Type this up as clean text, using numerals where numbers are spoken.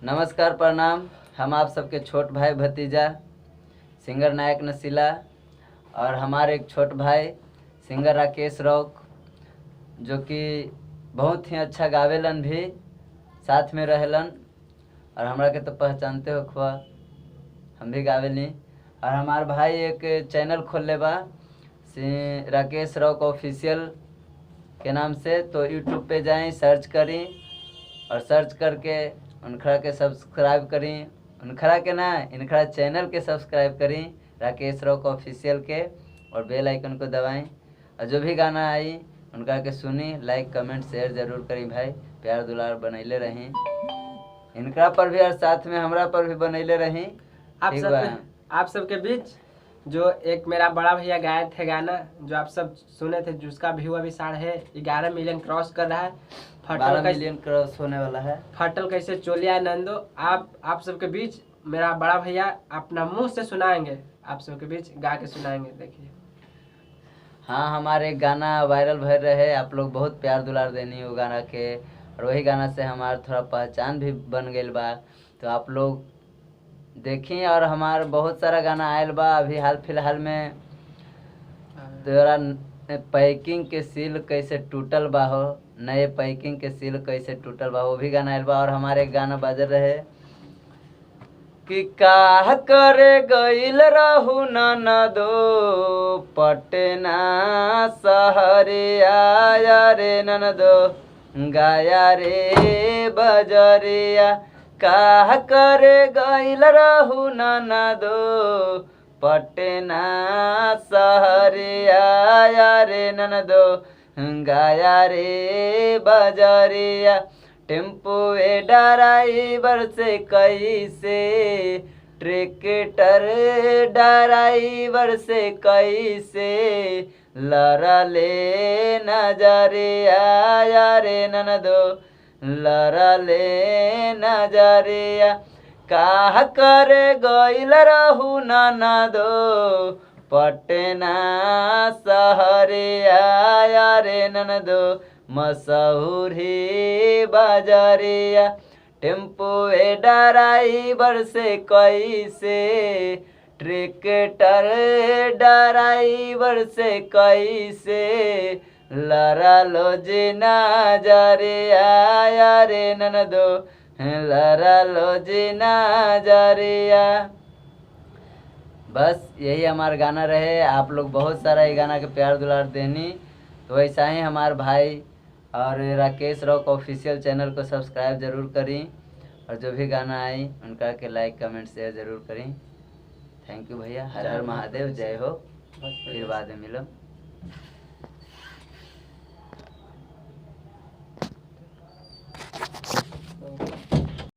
नमस्कार प्रणाम। हम आप सबके छोट भाई भतीजा सिंगर नायक नसीला और हमारे एक छोट भाई सिंगर राकेश रॉक, जो कि बहुत ही अच्छा गावेलन भी, साथ में रहेलन और हमरा के तो पहचानते हो खुआ, हम भी गावेली। और हमार भाई एक चैनल खोलले बा राकेश रॉक ऑफिशियल के नाम से, तो यूट्यूब पे जाएं, सर्च करी और सर्च करके उनखरा के सब्सक्राइब करी। उनखरा के ना, इनखरा चैनल के सब्सक्राइब करी, राकेश रॉक ऑफिशियल के, और बेल आइकन को दबाएं और जो भी गाना आई उनका के सुनी, लाइक कमेंट शेयर जरूर करी भाई। प्यार दुलार बनैले रही इनकरा पर भी और साथ में हमरा पर भी बनैले रही। आप सबके बीच जो एक मेरा बड़ा भैया गाए थे गाना जो आप सब सुने थे, जिसका व्यू अभी 11.5 मिलियन क्रॉस कर रहा है। 12 मिलियन क्रॉस होने वाला है। फटल कैसे चोलिया नंदो। आप सबके बीच मेरा बड़ा भैया अपना मुंह से सुनाएंगे, आप सबके बीच गा के सुनाएंगे। देखिए। हाँ, हमारे गाना वायरल भर रहे, आप लोग बहुत प्यार दुलार देनी वो गाना के, और वही गाना से हमार थोड़ा पहचान भी बन गई बा। तो आप लोग देखी, और हमार बहुत सारा गाना आयल बा अभी हाल फिलहाल में। तोरा पैकिंग के सील कैसे टूटल बा हो, नए पैकिंग के सील कैसे टूटल बा, वो भी गाना आयल बा। और हमारे गाना बाजर रहे कि काह करे गईल रहू ननदो पटना सहरिया, रे ननदो गाया रे बजरिया। काह करे गईल रहू ननदो पटना सहरिया, रे ननदो गाया रे बजरिया। टेम्पो ड्राइवर से कैसे, ट्रैक्टर ड्राइवर से कैसे लड़ले नजरिया, रे ननदो लड़ले नजरिया। काह करे गईल रहू ननदो पटना सहरिया, रे ननदो मसहूरी बाजरिया। टेम्पो ड्राइवर से कैसे, ट्रैक्टर ड्राइवर से कैसे लड़लो जी नजरिया, रे ननदो लड़लो जी नजरिया। बस यही हमारा गाना रहे। आप लोग बहुत सारा ये गाना के प्यार दुलार देनी, तो वैसा ही हमारे भाई और राकेश रॉक ऑफिशियल चैनल को सब्सक्राइब जरूर करी, और जो भी गाना आई उनका के लाइक कमेंट शेयर जरूर करी। थैंक यू भैया। हर हर महादेव, जय हो। फिर बाद में मिलो।